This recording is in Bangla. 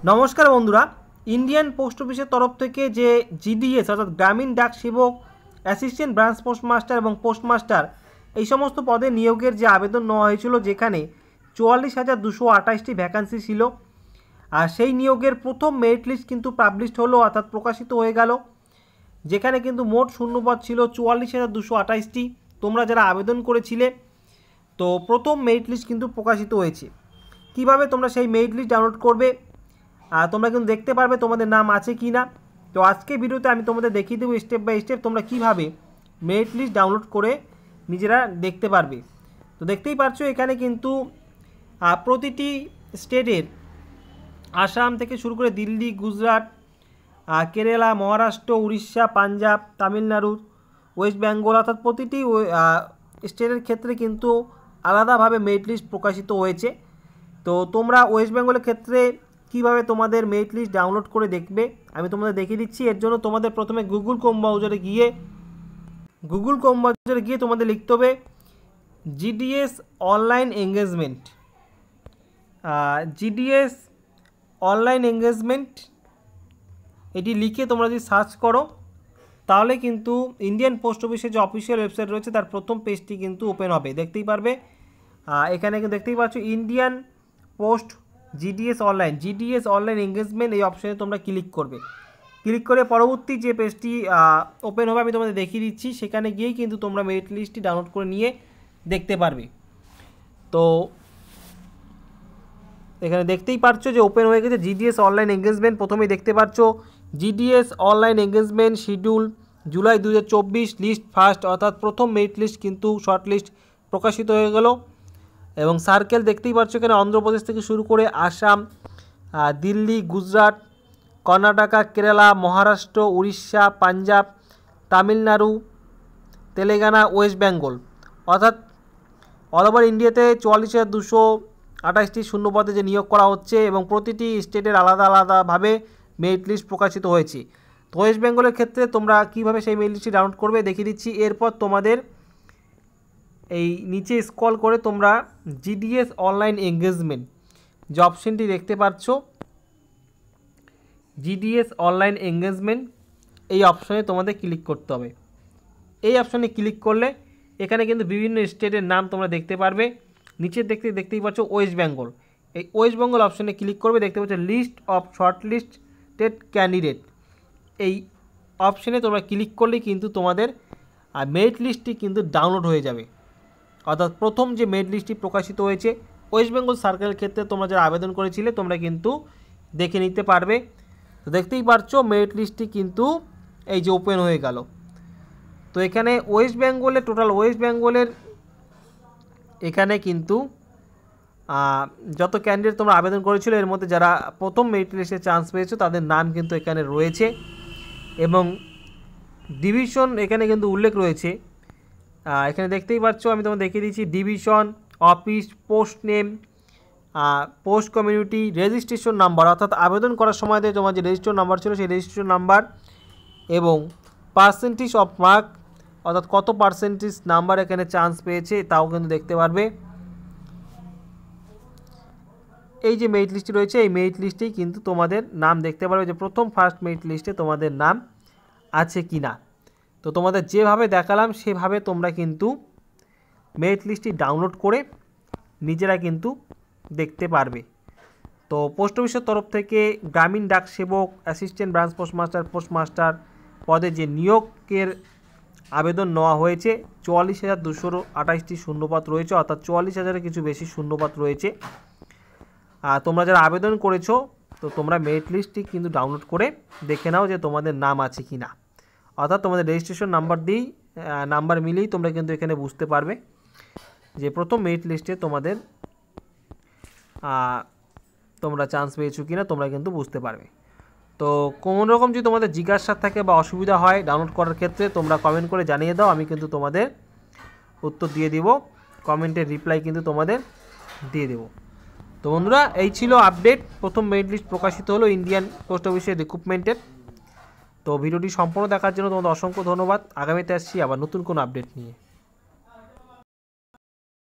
নমস্কার বন্ধুরা, ইন্ডিয়ান পোস্ট অফিসের তরফ থেকে যে জিডিএস অর্থাৎ গ্রামীণ ডাক সেবক, অ্যাসিস্ট্যান্ট ব্রাঞ্চ পোস্টমাস্টার এবং পোস্টমাস্টার এই সমস্ত পদে নিয়োগের যে আবেদন নেওয়া হয়েছিল, যেখানে 44,228টি ভ্যাকান্সি ছিল। আর সেই নিয়োগের প্রথম মেরিট লিস্ট কিন্তু পাবলিশড হলো, অর্থাৎ প্রকাশিত হয়ে গেল, যেখানে কিন্তু মোট শূন্যপদ ছিল 44,228টি। তোমরা যারা আবেদন করেছিলে, তো প্রথম মেরিট লিস্ট কিন্তু প্রকাশিত হয়েছে। কিভাবে তোমরা সেই মেরিট লিস্ট ডাউনলোড করবে, তোমরা কিন্তু দেখতে পারবে তোমাদের নাম আছে কি না। তো আজকে ভিডিওতে আমি তোমাদের দেখিয়ে দেবো স্টেপ বাই স্টেপ তোমরা কিভাবে মেরিট লিস্ট ডাউনলোড করে নিজেরা দেখতে পারবে। তো দেখতেই পারছো এখানে কিন্তু প্রতিটি স্টেটের, আসাম থেকে শুরু করে দিল্লি, গুজরাট, কেরালা, মহারাষ্ট্র, উড়িষ্যা, পাঞ্জাব, তামিলনাড়ু, ওয়েস্ট বেঙ্গল, অর্থাৎ প্রতিটি স্টেটের ক্ষেত্রে কিন্তু আলাদাভাবে মেরিট লিস্ট প্রকাশিত হয়েছে। তো তোমরা ওয়েস্ট বেঙ্গলের ক্ষেত্রে কিভাবে তোমাদের মেরিট লিস্ট ডাউনলোড করে দেখবে আমি তোমাদের দেখিয়ে দিচ্ছি। এর জন্য তোমাদের প্রথমে গুগল ক্রোম ব্রাউজারে গিয়ে তোমাদের লিখতে হবে GDS online engagement. GDS online engagement এটি লিখে তোমরা যদি সার্চ করো, তাহলে কিন্তু ইন্ডিয়ান পোস্ট অফিসের যে অফিসিয়াল ওয়েবসাইট রয়েছে তার প্রথম পেজটি কিন্তু ওপেন হবে, দেখতেই পারবে। এখানে কিন্তু দেখতেই পাচ্ছ Indian post GDS online engagement, এই অপশানে তোমরা ক্লিক করবে। ক্লিক করে পরবর্তী যে পেজটি ওপেন হবে আমি তোমাদের দেখিয়ে দিচ্ছি, সেখানে গিয়েই কিন্তু তোমরা মেরিট লিস্টটি ডাউনলোড করে নিয়ে দেখতে পারবে। তো এখানে দেখতেই পাচ্ছ যে ওপেন হয়ে গেছে জিডিএস অনলাইন এঙ্গেজমেন্ট। প্রথমেই দেখতে পাচ্ছ GDS online engagement schedule July 2024 list first, অর্থাৎ প্রথম মেরিট লিস্ট কিন্তু শর্ট লিস্ট প্রকাশিত হয়ে গেল। এবং সার্কেল দেখতেই পাচ্ছ এখানে অন্ধ্রপ্রদেশ থেকে শুরু করে আসাম, দিল্লি, গুজরাট, কর্ণাটকা, কেরালা, মহারাষ্ট্র, উড়িষ্যা, পাঞ্জাব, তামিলনাড়ু, তেলেঙ্গানা, ওয়েস্ট বেঙ্গল, অর্থাৎ অল ওভার ইন্ডিয়াতে 44,228টি শূন্যপদে যে নিয়োগ করা হচ্ছে এবং প্রতিটি স্টেটের আলাদা আলাদাভাবে মেরিট লিস্ট প্রকাশিত হয়েছে। তো ওয়েস্ট বেঙ্গলের ক্ষেত্রে তোমরা কীভাবে সেই মেরিট লিস্টটি ডাউনলোড করবে দেখিয়ে দিচ্ছি। এরপর তোমাদের এই নিচে স্ক্রল করে তোমরা জিডিএস অনলাইন এঙ্গেজমেন্ট যে অপশনটি দেখতে পাচ্ছ, জিডিএস অনলাইন এঙ্গেজমেন্ট, এই অপশনে তোমাদের ক্লিক করতে হবে। এই অপশনে ক্লিক করলে এখানে কিন্তু বিভিন্ন স্টেটের নাম তোমরা দেখতে পারবে। নিচের দেখতেই পাচ্ছ ওয়েস্ট বেঙ্গল, এই ওয়েস্ট বেঙ্গল অপশনে ক্লিক করবে, দেখতে পাচ্ছ লিস্ট অফ শর্টলিস্টেড ক্যান্ডিডেট, এই অপশনে তোমরা ক্লিক করলেই কিন্তু তোমাদের মেরিট লিস্টটি কিন্তু ডাউনলোড হয়ে যাবে। অর্থাৎ প্রথম যে মেরিট লিস্টটি প্রকাশিত হয়েছে ওয়েস্ট বেঙ্গল সার্কেলের ক্ষেত্রে তোমরা যারা আবেদন করেছিলে তোমরা কিন্তু দেখে নিতে পারবে। তো দেখতেই পাচ্ছ মেরিট লিস্টটি কিন্তু এই যে ওপেন হয়ে গেল। তো এখানে ওয়েস্ট বেঙ্গলের টোটাল ওয়েস্ট বেঙ্গলের এখানে কিন্তু যত ক্যান্ডিডেট তোমরা আবেদন করেছিল এর মধ্যে যারা প্রথম মেরিট লিস্টে চান্স পেয়েছো তাদের নাম কিন্তু এখানে রয়েছে এবং ডিভিশন এখানে কিন্তু উল্লেখ রয়েছে। এখানে দেখতেই পাচ্ছ আমি তোমাকে দেখিয়ে দিচ্ছি division, office, post name, post community, registration number, অর্থাৎ আবেদন করার সময় তোমার যে রেজিস্ট্রেশন নাম্বার ছিল সেই রেজিস্ট্রেশন নাম্বার, এবং পার্সেন্টেজ অফ মার্ক, অর্থাৎ কত পার্সেন্টেজ নাম্বার এখানে চান্স পেয়েছে তাও কিন্তু দেখতে পারবে। এই যে মেরিট লিস্টটি রয়েছে এই মেরিট লিস্টেই কিন্তু তোমাদের নাম দেখতে পারবে যে প্রথম ফার্স্ট মেরিট লিস্টে তোমাদের নাম আছে কি না। তো তোমাদের যেভাবে দেখালাম সেভাবে তোমরা কিন্তু মেরিট লিস্টটি ডাউনলোড করে নিজেরা কিন্তু দেখতে পারবে। তো পোস্ট অফিসের তরফ থেকে গ্রামীণ ডাক সেবক, অ্যাসিস্ট্যান্ট ব্রাঞ্চ পোস্টমাস্টার পদে যে নিয়োগের আবেদন নেওয়া হয়েছে 44,228টি শূন্যপদ রয়েছে, অর্থাৎ 44,000-এর কিছু বেশি শূন্যপদ রয়েছে। তোমরা যারা আবেদন করেছো তো তোমরা মেরিট লিস্টটি কিন্তু ডাউনলোড করে দেখে নাও যে তোমাদের নাম আছে কি না। অর্থাৎ তোমাদের রেজিস্ট্রেশন নাম্বার মিলেই তোমরা কিন্তু এখানে বুঝতে পারবে যে প্রথম মেরিট লিস্টে তোমরা চান্স পেয়েছো কি না, তোমরা কিন্তু বুঝতে পারবে। তো কোনো রকম যদি তোমাদের জিজ্ঞাসা থাকে বা অসুবিধা হয় ডাউনলোড করার ক্ষেত্রে তোমরা কমেন্ট করে জানিয়ে দাও, আমি কিন্তু তোমাদের উত্তর দিয়ে দিব, কমেন্টের রিপ্লাই কিন্তু তোমাদের দিয়ে দেব। তো বন্ধুরা এই ছিল আপডেট, প্রথম মেরিট লিস্ট প্রকাশিত হলো ইন্ডিয়ান পোস্ট অফিসের রিক্রুটমেন্টের। তো ভিডিওটি সম্পূর্ণ দেখার জন্য তোমাদের অসংখ্য ধন্যবাদ। আগামীতে আসছি আবার নতুন কোনো আপডেট নিয়ে।